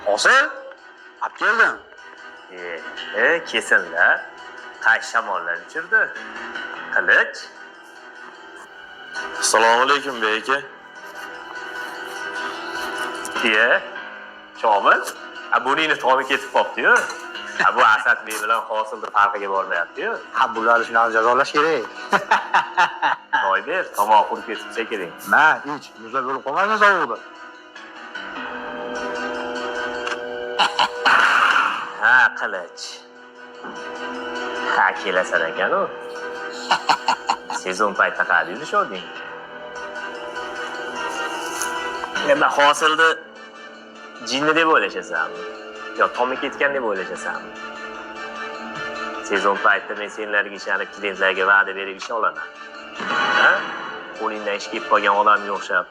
Hosil? Olib keldim. Kesinlar. Qaysi shamollar uchirdi? Qilich. Assalomu alaykum beka. Shomil, buningni tomi ketib qopti-yu. Bu Asadbek bilan Hosilni farqiga bormayapti-yu. Bularni shunaqa jazolash kerak. Toy ber, tomoq qurib ketib chekiring. Ich, muzlar bo'lib qolmaymiz sovuqda. Qilich. Kelasan ekan u. Sezon paytida qanday yurisharding? Endi Hosilni jinni deb o'ylashasanmi? Yo, tomi ketgan deb o'ylashasanmi? Sezon paytida men senlarga ishonib, klientlarga va'da berib ish olaman. Qo'lingdan ish kelib qolgan odamga o'xshab,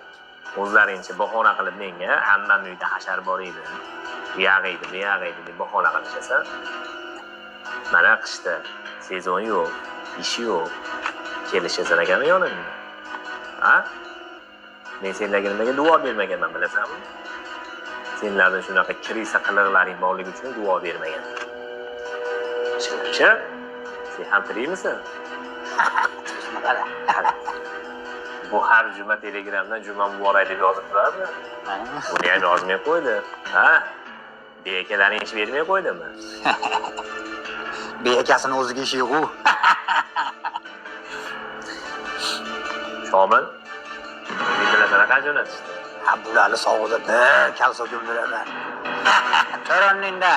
o'zlaringcha bahona qilib menga hammam uyda hashar bor edi. Bu yog'iydi, bu yog'iydi deb bahona qilishasan. Mana qishda sezon yo'q, ish yo'q. Kelishasan ekan yonimga. Men senlarga nimaga duo bermaganman bilasanmi? Senlarning shunaqa kirisa qiliqlaring borligi uchun duo bermagan. Shuncha? Sen ham tirikmisan? Bu har juma Telegramdan juma muborak deb yozib turadi. Buni ham yozmay qo'ydi. Bekalaring ish bermay qo'ydimi? Bekasini o'ziga ishi yo'q-ku. Shomil, bittalarni qancha jo'natishdi? Bularni sovuqda bir kalsa ko'ndiraman. To'roningda